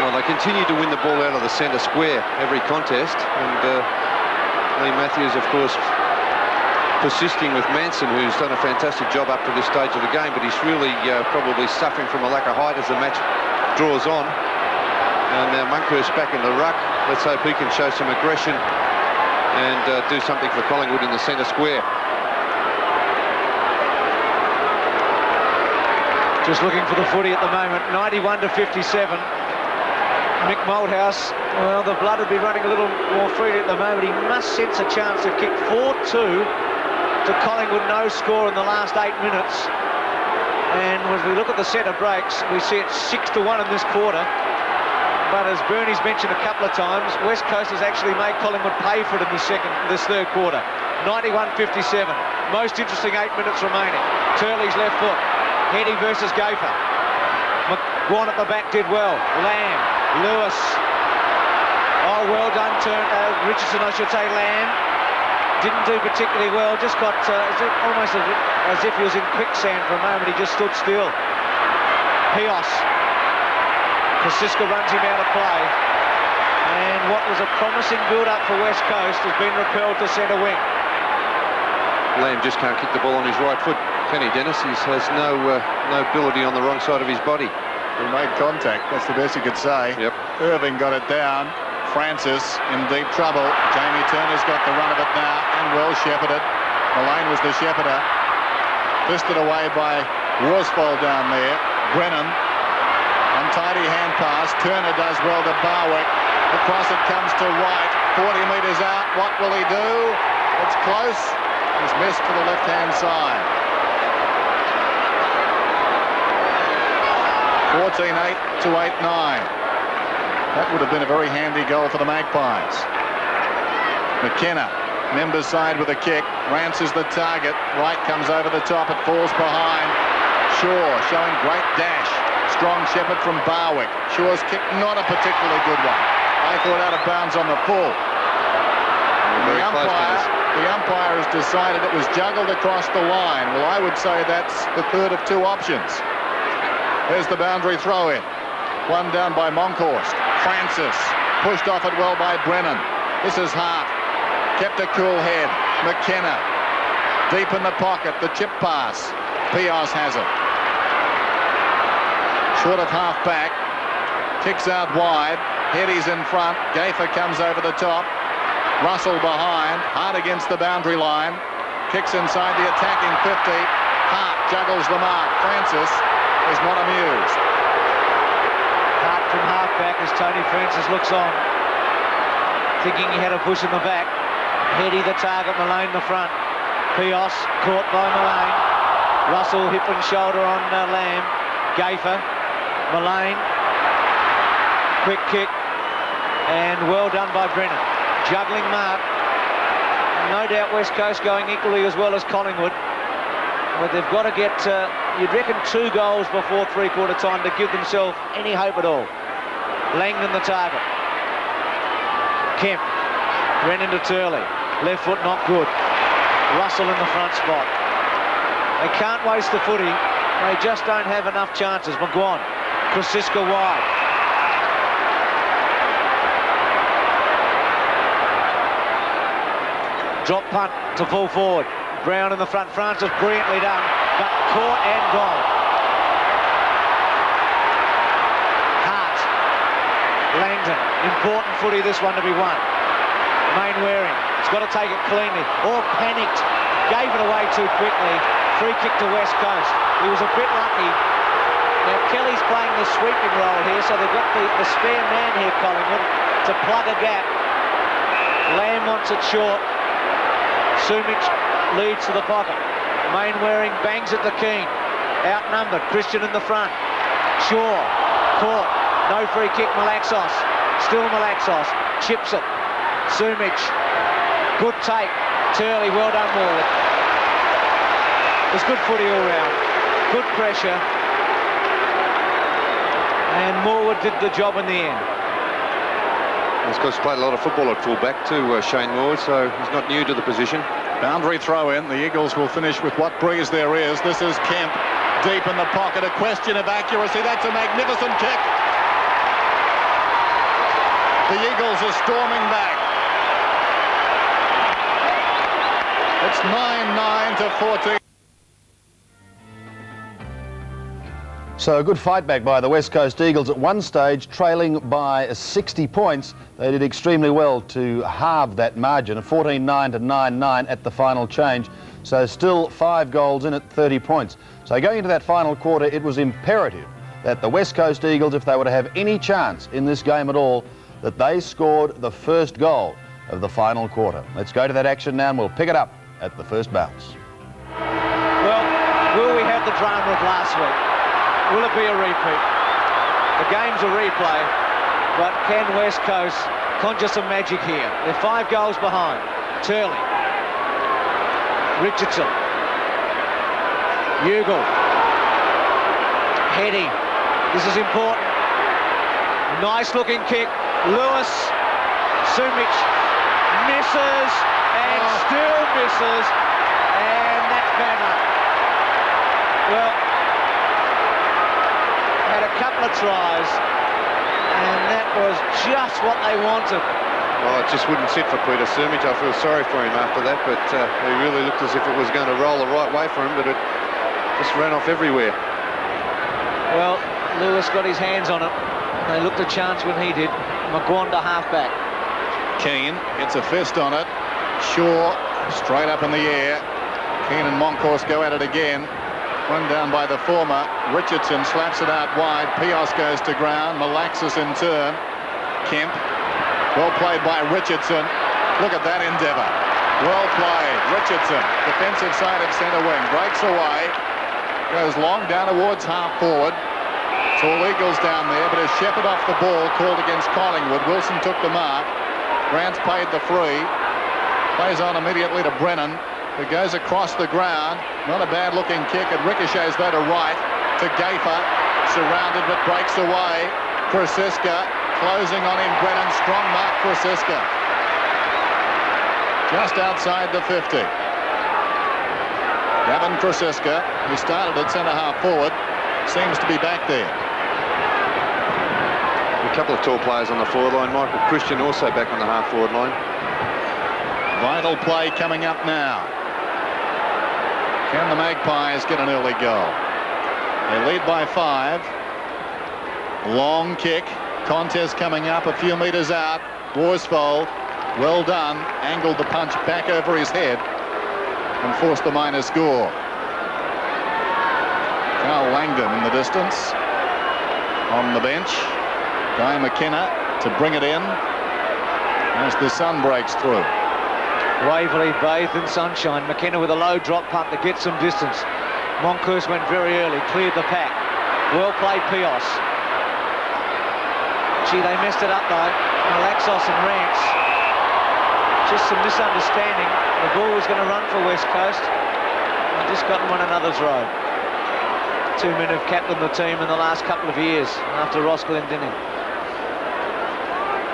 Well, they continue to win the ball out of the centre square every contest, and Lee Matthews, of course, persisting with Manson, who's done a fantastic job up to this stage of the game, but he's really probably suffering from a lack of height as the match draws on. And now Monkhurst back in the ruck. Let's hope he can show some aggression and do something for Collingwood in the centre square.
Just looking for the footy at the moment. 91 to 57. Mick Malthouse, well, the blood would be running a little more freely at the moment. He must sense a chance to kick 4-2 to Collingwood, no score in the last 8 minutes. And as we look at the set of breaks, we see it's 6-1 in this quarter. But as Bernie's mentioned a couple of times, West Coast has actually made Collingwood pay for it in this third quarter. 91-57. Most interesting 8 minutes remaining. Turley's left foot. Heady versus Gaffer. McGuan at the back did well. Lamb, Lewis. Oh, well done, Richardson, I should say. Lamb didn't do particularly well. Just got almost as if he was in quicksand for a moment. He just stood still. Pios. Kosiska runs him out of play. And what was a promising build-up for West Coast has been repelled to centre wing.
Lamb just can't kick the ball on his right foot. Kenny Dennis, he has no ability on the wrong side of his body.
He made contact, that's the best you could say.
Yep.
Irving got it down. Francis in deep trouble. Jamie Turner's got the run of it now and well shepherded. Mullane was the shepherder. Twisted away by Worsfold down there. Brennan. Untidy hand pass. Turner does well to Barwick. Across it comes to Wright. 40 metres out. What will he do? It's close. He's missed for the left-hand side. 14-8 to 8-9. That would have been a very handy goal for the Magpies. McKenna, Members side with a kick. Rance is the target. Wright comes over the top. It falls behind. Shaw showing great dash. Strong shepherd from Barwick. Shaw's kick not a particularly good one. I thought out of bounds on the full. The umpire has decided it was juggled across the line. Well, I would say that's the third of two options. There's the boundary throw in. One down by Monkhorst. Francis pushed off it well by Brennan. This is Hart. Kept a cool head. McKenna deep in the pocket. The chip pass. Pios has it. Short of half back. Kicks out wide. Heady's in front. Gaffer comes over the top. Russell behind. Hart against the boundary line. Kicks inside the attacking 50. Hart juggles the mark. Francis is not amused.
Hart from half-back as Tony Francis looks on. Thinking he had a push in the back. Heady the target, Mullane the front. Pios caught by Mullane. Russell hip and shoulder on Lamb. Gaffer. Mullane. Quick kick. And well done by Brennan. Juggling mark. No doubt West Coast going equally as well as Collingwood. But they've got to get, you'd reckon, 2 goals before three-quarter time to give themselves any hope at all. Langdon the target. Kemp. Brennan to Turley. Left foot not good. Russell in the front spot. They can't waste the footy. They just don't have enough chances. McGuan. Kosiska wide. Drop punt to full forward. Brown in the front. Francis brilliantly done, but caught and gone. Hart. Langdon. Important footy, this one to be won. Mainwaring. He's got to take it cleanly. Or panicked. Gave it away too quickly. Free kick to West Coast. He was a bit lucky. Now Kelly's playing the sweeping role here, so they've got the spare man here, Collingwood, to plug a gap. Lamb wants it short. Sumich leads to the pocket. Mainwaring bangs at the Keane. Outnumbered. Christian in the front. Shaw. Caught. No free kick. Malaxos. Still Malaxos. Chips it. Sumich. Good take. Turley. Well done, Morwood. It was good footy all round. Good pressure. And Morwood did the job in the end.
He's got to play a lot of football at full-back too, Shane Moore, so he's not new to the position.
Boundary throw in. The Eagles will finish with what breeze there is. This is Kemp deep in the pocket. A question of accuracy. That's a magnificent kick. The Eagles are storming back. It's 9-9 to 14.
So a good fight back by the West Coast Eagles at one stage, trailing by 60 points. They did extremely well to halve that margin of 14-9 to 9-9 at the final change. So still 5 goals in at 30 points. So going into that final quarter, it was imperative that the West Coast Eagles, if they were to have any chance in this game at all, that they scored the first goal of the final quarter. Let's go to that action now and we'll pick it up at the first bounce.
Well, will we have the drama of last week? Will it be a repeat? The game's a replay, but can West Coast conjure some magic here? They're 5 goals behind. Turley. Richardson. Ugle. Heading. This is important. Nice looking kick. Lewis. Sumich misses and still misses. And that's bad enough. Well, had a couple of tries, and that was just what they wanted.
Well, it just wouldn't sit for Peter Sumich. I feel sorry for him after that, but he really looked as if it was going to roll the right way for him, but it just ran off everywhere.
Well, Lewis got his hands on it. They looked a chance when he did. Magwanda half-back.
Keane gets a fist on it. Shaw straight up in the air. Keane and Moncourse go at it again. Run down by the former. Richardson slaps it out wide. Pios goes to ground. Malaxis in turn. Kemp. Well played by Richardson. Look at that endeavour. Well played. Richardson. Defensive side of centre wing. Breaks away. Goes long down towards half forward. It's all Eagles down there, but as Shepherd off the ball called against Collingwood. Wilson took the mark. Grant's paid the free. Plays on immediately to Brennan. It goes across the ground. Not a bad looking kick. It ricochets though to right. To Gafer. Surrounded but breaks away. Krasiska closing on him. Brennan. Strong mark Krasiska. Just outside the 50. Gavin Krasiska, who started at centre half forward, seems to be back there.
A couple of tall players on the forward line. Michael Christian also back on the half forward line.
Vital play coming up now. Can the Magpies get an early goal? They lead by 5. Long kick. Contest coming up a few metres out. Worsfold, well done. Angled the punch back over his head and forced the minor score. Carl Langdon in the distance. On the bench. Guy McKenna to bring it in as the sun breaks through.
Waverley bathed in sunshine. McKenna with a low drop punt to get some distance. Moncourse went very early, cleared the pack. Well played, Pios. Gee, they messed it up though. Malaxos and Rance. Just some misunderstanding. The ball was going to run for West Coast. They just got in one another's road. 2 men have captained the team in the last couple of years after Ross Glendinning.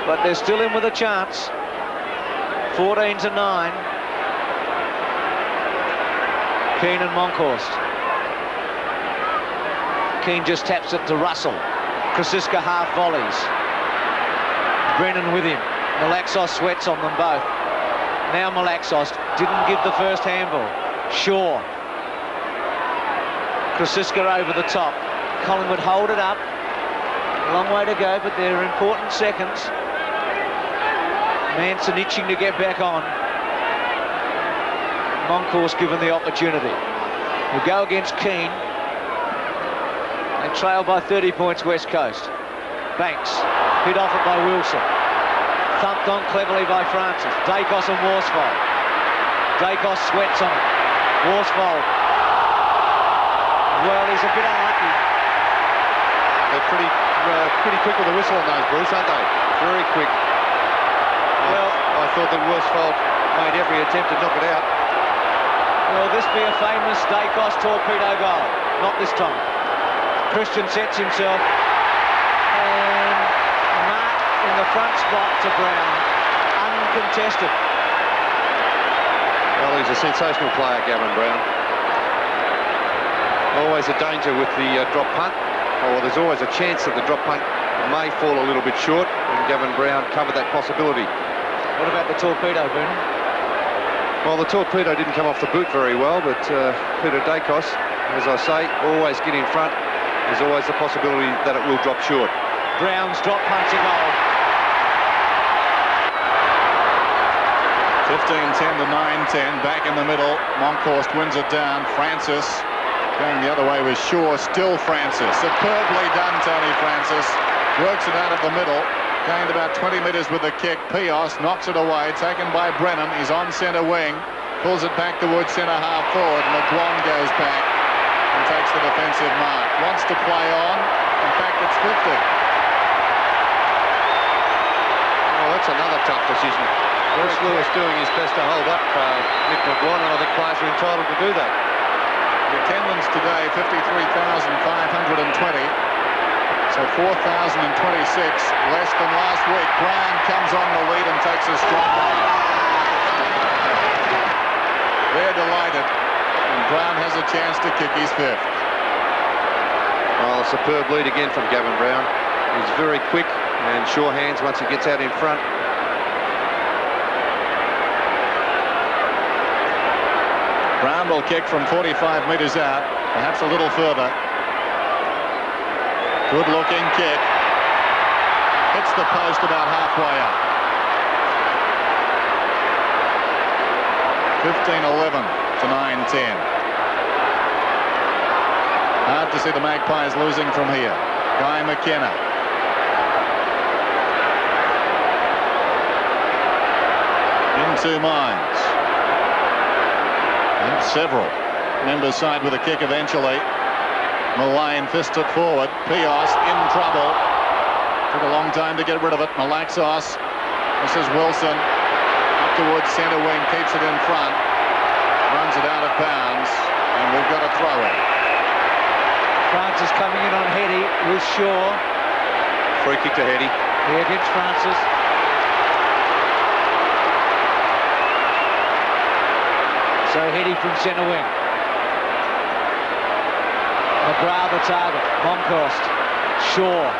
But they're still in with a chance. 14 to 9. Keane and Moncourse. Keane just taps it to Russell. Krasiska half volleys. Brennan with him. Malaxos sweats on them both. Now Malaxos didn't give the first handball. Shaw. Krasiska over the top. Collingwood hold it up. A long way to go, but they're important seconds. Manson itching to get back on. Moncourse given the opportunity. We'll go against Keane. They trail by 30 points West Coast. Banks, hit off it by Wilson. Thumped on cleverly by Francis. Dacos and Worsfold. Dacos sweats on it. Worsfold. Well, he's a bit unlucky.
They're pretty quick with the whistle on those, Bruce, aren't they? Very quick.
Well,
I thought that Worsfold made every attempt to knock it out.
will this be a famous Dacos torpedo goal? Not this time. Christian sets himself, and Mark in the front spot to Brown, uncontested.
Well, he's a sensational player, Gavin Brown. Always a danger with the drop punt. Oh, well, there's always a chance that the drop punt may fall a little bit short, and Gavin Brown covered that possibility.
What about the torpedo, Boone?
Well, the torpedo didn't come off the boot very well, but Peter Dacos, as I say, always get in front. There's always the possibility that it will drop short.
Brown's drop punt's a goal.
15-10 to 9-10, back in the middle. Moncourse wins it down. Francis going the other way with Shaw. Still Francis. Superbly done, Tony Francis. Works it out of the middle. Gained about 20 metres with the kick. Pios knocks it away. Taken by Brennan. He's on centre wing. Pulls it back towards centre half forward. McGuan goes back and takes the defensive mark. Wants to play on. In fact, it's 50.
Oh, that's another tough decision. Bruce Lewis doing his best to hold up Nick McGuan, and I think players are entitled to do that.
The attendance today, 53,520. So 4,026, less than last week. Brown comes on the lead and takes a strong mark. They're delighted, and Brown has a chance to kick his fifth.
Well, a superb lead again from Gavin Brown. He's very quick and sure hands once he gets out in front.
Brown will kick from 45 metres out, perhaps a little further. Good-looking kick. Hits the post about halfway up. 15-11 to 9-10. Hard to see the Magpies losing from here. Guy McKenna. In two minds. And several members side with a kick eventually. Mullane fists it forward. Pios in trouble. Took a long time to get rid of it. Malaxos. This is Wilson. Up towards centre wing. Keeps it in front. Runs it out of bounds. And we've got a throw in.
Francis coming in on Heady with Shaw.
Free kick to Heady.
Here against Francis. So Heady from centre wing. McGrath the target. Moncourse. Shaw.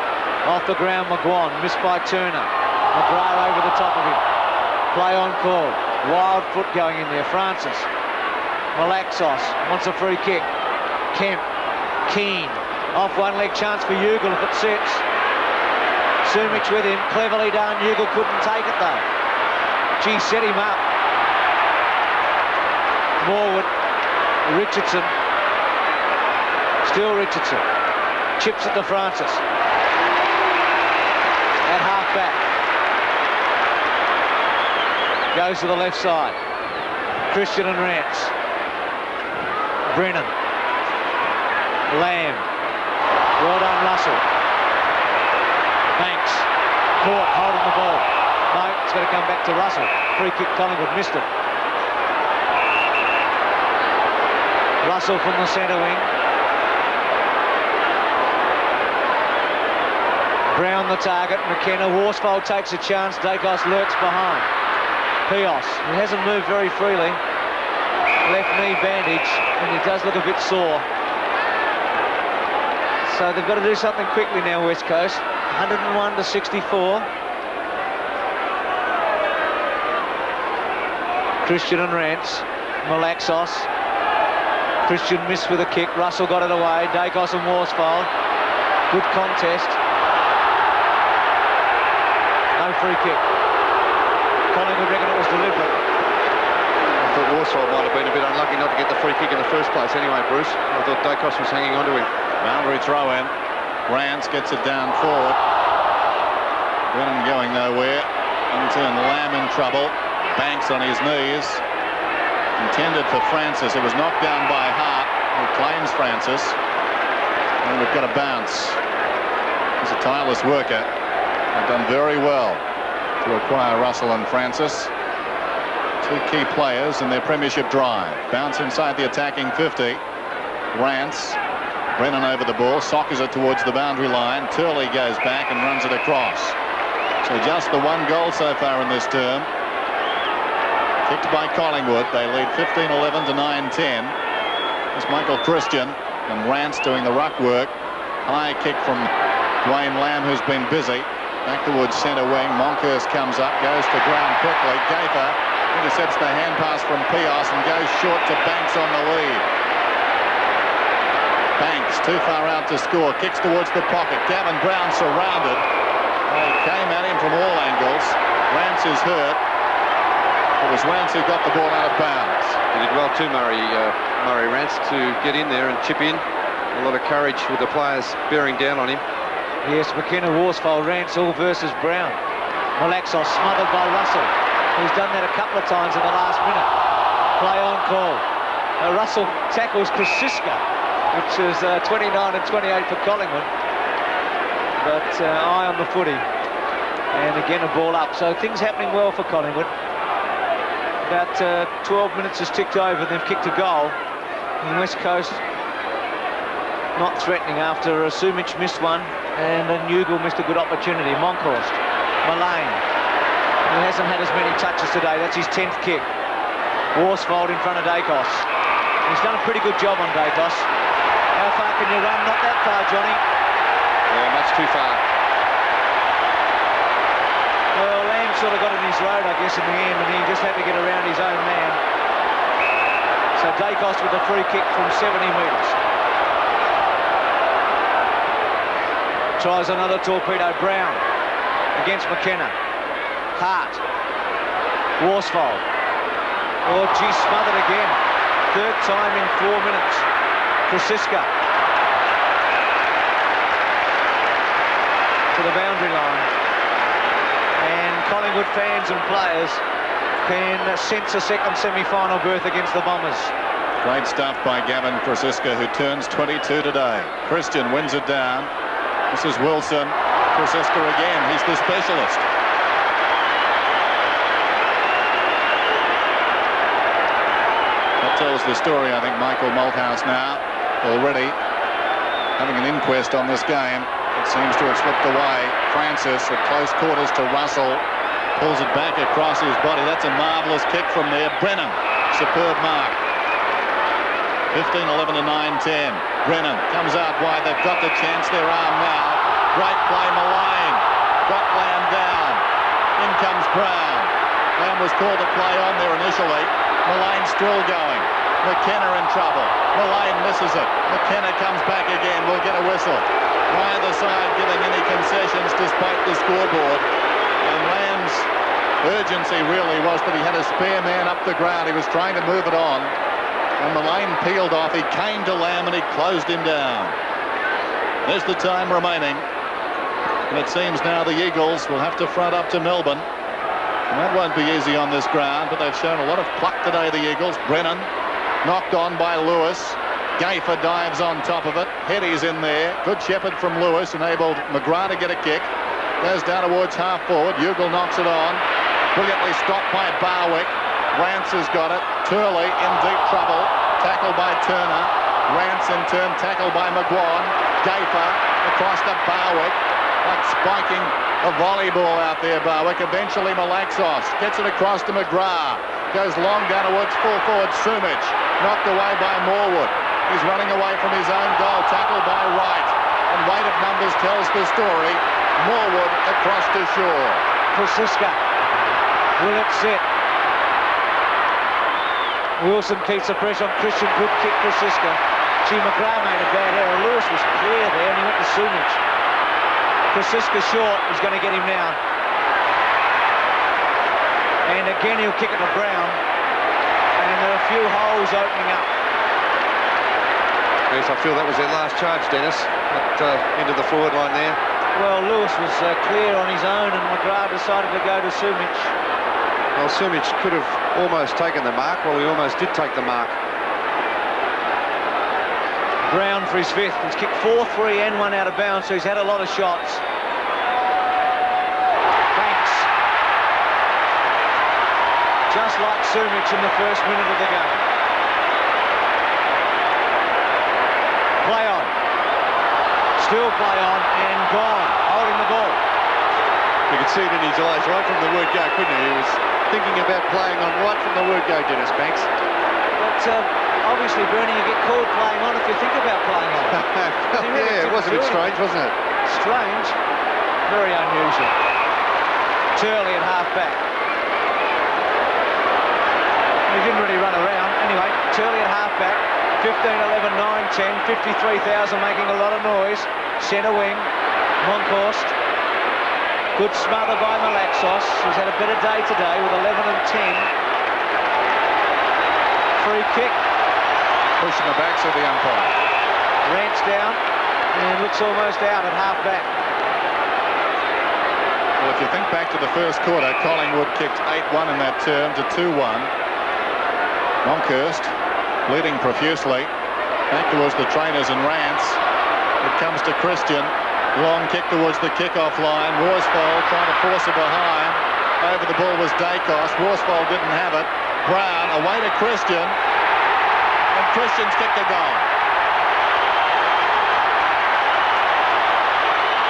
Off the ground, McGuan. Missed by Turner. McGrath over the top of him. Play on call. Wild foot going in there. Francis. Malaxos wants a free kick. Kemp. Keane. Off one leg, chance for Ugle if it sits. Sumich with him. Cleverly done. Ugle couldn't take it though. Gee, set him up. Morwood. Richardson. Still Richardson. Chips it to Francis. At half back. Goes to the left side. Christian and Rance. Brennan. Lamb. Well done, Russell. Banks. Caught holding the ball. No, it's going to come back to Russell. Free kick, Collingwood missed it. Russell from the centre wing. Brown the target. McKenna. Worsfold takes a chance. Dacos lurks behind. Pios, who hasn't moved very freely. Left knee bandage, and he does look a bit sore. So they've got to do something quickly now, West Coast. 101 to 64. Christian and Rance. Malaxos. Christian missed with a kick. Russell got it away. Dacos and Worsfold. Good contest. No free kick. Collingwood reckon it was deliberate.
I thought Worsfold might have been a bit unlucky not to get the free kick in the first place anyway, Bruce. I thought Dacos was hanging on to him.
Boundary throw in. Rance gets it down forward. Brennan going nowhere. In turn, Lamb in trouble. Banks on his knees. Intended for Francis. It was knocked down by Hart, who claims Francis. And we've got a bounce. He's a tireless worker. They've done very well to acquire Russell and Francis. Two key players in their premiership drive. Bounce inside the attacking 50. Rance. Brennan over the ball. Sockers it towards the boundary line. Turley goes back and runs it across. So just the one goal so far in this term. Kicked by Collingwood. They lead 15-11 to 9-10. It's Michael Christian and Rance doing the ruck work. High kick from Dwayne Lamb, who's been busy. Back towards centre wing. Monkhurst comes up, goes to ground quickly. Gaither intercepts the hand pass from Pios and goes short to Banks on the lead. Banks too far out to score. Kicks towards the pocket. Gavin Brown surrounded. They came at him from all angles. Rance is hurt. It was Rance who got the ball out of bounds.
He did well too, Murray Rance, to get in there and chip in. A lot of courage with the players bearing down on him.
Yes, McKenna, Worsfold, Rance all versus Brown. Malaxos smothered by Russell, who's done that a couple of times in the last minute. Play on call. Russell tackles Krasiska, which is 29 and 28 for Collingwood. But eye on the footy. And again a ball up. So things happening well for Collingwood. About 12 minutes has ticked over. They've kicked a goal. And West Coast not threatening after Sumic missed one and Newgill missed a good opportunity. Monkhorst, Mullane, he hasn't had as many touches today. That's his 10th kick. Worsfold in front of Dacos. He's done a pretty good job on Dacos. How far can you run? Not that far, Johnny.
Yeah, much too far.
Well, Lamb sort of got in his road, I guess, in the end, and he just had to get around his own man. So Dacos with a free kick from 70 metres. Tries another torpedo. Brown against McKenna. Hart. Worsfold. Oh, gee, smothered again. Third time in 4 minutes. Krasiska to the boundary line. And Collingwood fans and players can sense a second semi-final berth against the Bombers.
Great stuff by Gavin Krasiska, who turns 22 today. Christian wins it down. This is Wilson. Krasiska again. He's the specialist. That tells the story, I think, Michael Malthouse now, already having an inquest on this game. It seems to have slipped away. Francis at close quarters to Russell. Pulls it back across his body. That's a marvellous kick from there. Brennan, superb mark. 15-11 to 9-10. Brennan comes out wide. They've got the chance. Their arm now. Great play, Mullane. Got Lamb down. In comes Brown. Lamb was called to play on there initially. Mullane still going. McKenna in trouble. Mullane misses it. McKenna comes back again. We'll get a whistle. Neither side giving any concessions despite the scoreboard. And Lamb's urgency really was that he had a spare man up the ground. He was trying to move it on. And Mullane peeled off. He came to Lamb and he closed him down. There's the time remaining. And it seems now the Eagles will have to front up to Melbourne. And that won't be easy on this ground, but they've shown a lot of pluck today, the Eagles. Brennan knocked on by Lewis. Gaither dives on top of it. Heady's in there. Good shepherd from Lewis, enabled McGrath to get a kick. Goes down towards half forward. Ugle knocks it on. Brilliantly stopped by Barwick. Rance has got it. Turley in deep trouble. Tackled by Turner. Rance in turn tackled by McGuan. Gaither across to Barwick. Like spiking a volleyball out there, Barwick. Eventually Malaxos gets it across to McGrath. Goes long down towards full forward Sumic. Knocked away by Morwood. He's running away from his own goal. Tackled by Wright. And weight of numbers tells the story. Morwood across to Shaw.
Krasiska. Will it sit? Wilson keeps the pressure on Christian. Good kick for Siska. Gee, McGrath made a bad error. Lewis was clear there and he went to Sumich. Krasiska short. He's going to get him now. And again he'll kick it to Brown. And there are a few holes opening up.
Yes, I feel that was their last charge, Dennis, into the forward line there.
Well, Lewis was clear on his own and McGrath decided to go to Sumich.
Well, Sumich could have almost taken the mark. Well, he almost did take the mark.
Brown for his fifth. He's kicked 4-3 and one out of bounds, so he's had a lot of shots. Banks. Just like Sumich in the first minute of the game. Play on. Still play on and gone. Holding the ball.
You could see it in his eyes right from the word go, couldn't he? He was thinking about playing on right from the word go, Dennis Banks.
But obviously, Bernie, you get called playing on if you think about playing on.
Yeah, it was a bit strange, wasn't it?
Strange. Very unusual. Turley at half-back. He didn't really run around. Anyway, Turley at half-back. 15, 11, 9, 10, 53,000 making a lot of noise. Centre wing, Monkhorst. Good smother by Malaxos, who's had a better day today with 11 and 10. Free kick.
Pushing the backs of the umpire.
Rants down and looks almost out at half-back.
Well, if you think back to the first quarter, Collingwood kicked 8-1 in that term to 2-1. Monkhorst bleeding profusely. Back towards the trainers and rants. It comes to Christian. Long kick towards the kick-off line. Worsfold trying to force it behind. Over the ball was Dacos. Worsfold didn't have it. Brown away to Christian. And Christian's kicked a goal.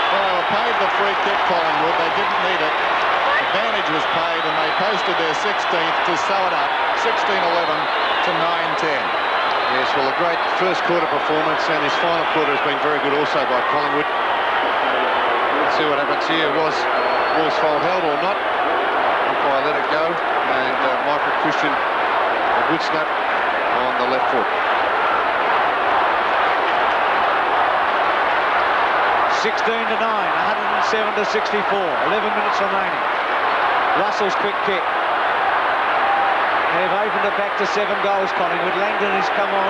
Well, they were paid the free kick, Collingwood. They didn't need it. Advantage was paid and they posted their 16th to sew it up. 16-11 to 9-10.
Yes, well, a great first quarter performance, and his final quarter has been very good also by Collingwood. Let's see what happens here. Was Worsfold held or not? Umpire let it go, and Michael Christian, a good snap on the left foot.
16-9, 107 to 64, 11 minutes remaining. Russell's quick kick. They've opened it back to 7 goals, Collingwood. Langdon has come on.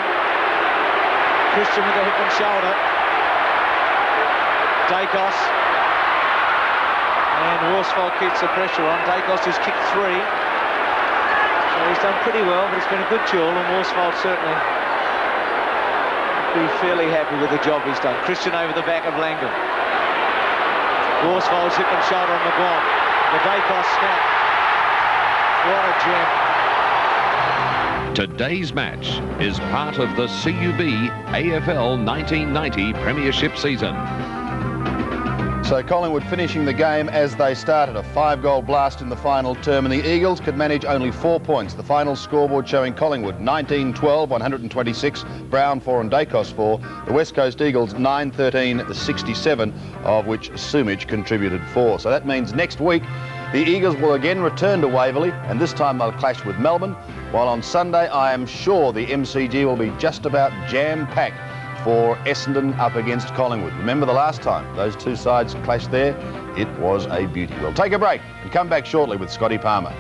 Christian with a hip and shoulder. Dacos. And Worsfold keeps the pressure on. Dacos has kicked 3. So he's done pretty well, but it's been a good duel, and Worsfold certainly be fairly happy with the job he's done. Christian over the back of Langdon. Worsfold's hip and shoulder on McGraw. The Dacos snap. What a gem.
Today's match is part of the CUB AFL 1990 Premiership season.
So Collingwood finishing the game as they started, a 5-goal blast in the final term, and the Eagles could manage only 4 points. The final scoreboard showing Collingwood 19-12, 126, Brown 4 and Dacos 4. The West Coast Eagles 9-13, 67, of which Sumich contributed 4. So that means next week the Eagles will again return to Waverley, and this time they'll clash with Melbourne, while on Sunday I am sure the MCG will be just about jam-packed for Essendon up against Collingwood. Remember the last time those two sides clashed there? It was a beauty. We'll take a break and come back shortly with Scotty Palmer.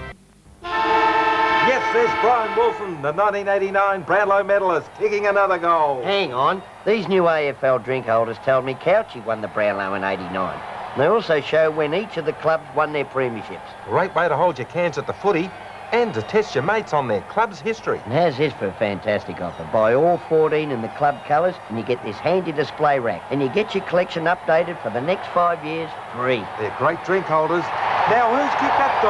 Yes, there's Brian Wilson, the 1989 Brownlow medalist, kicking another goal.
Hang on. These new AFL drink holders told me Couchy won the Brownlow in '89. They also show when each of the clubs won their premierships.
Great way to hold your cans at the footy and to test your mates on their club's history.
And how's this for a fantastic offer? Buy all 14 in the club colours and you get this handy display rack. And you get your collection updated for the next 5 years free.
They're great drink holders. Now who's kicked that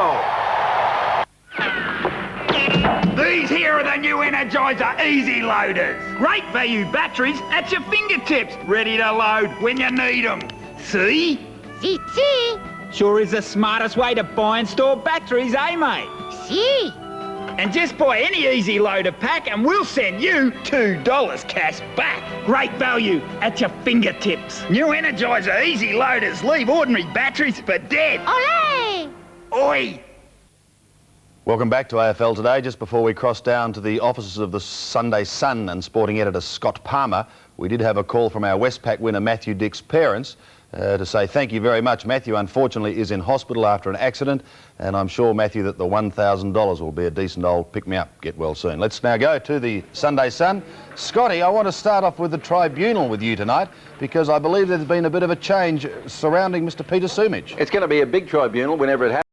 goal?
These here are the new Energizer Easy Loaders. Great value batteries at your fingertips, ready to load when you need them. See?
See.
Sure is the smartest way to buy and store batteries, eh, mate?
See.
And just buy any Easy Loader pack and we'll send you $2 cash back. Great value at your fingertips. New Energizer Easy Loaders leave ordinary batteries for dead.
Olé!
Oi!
Welcome back to AFL Today. Just before we cross down to the offices of the Sunday Sun and sporting editor Scott Palmer, we did have a call from our Westpac winner Matthew Dick's parents to say thank you very much. Matthew, unfortunately, is in hospital after an accident, and I'm sure, Matthew, that the $1,000 will be a decent old pick-me-up. Get well soon. Let's now go to the Sunday Sun. Scotty, I want to start off with the tribunal with you tonight, because I believe there's been a bit of a change surrounding Mr. Peter Sumich.
It's going to be a big tribunal whenever it happens.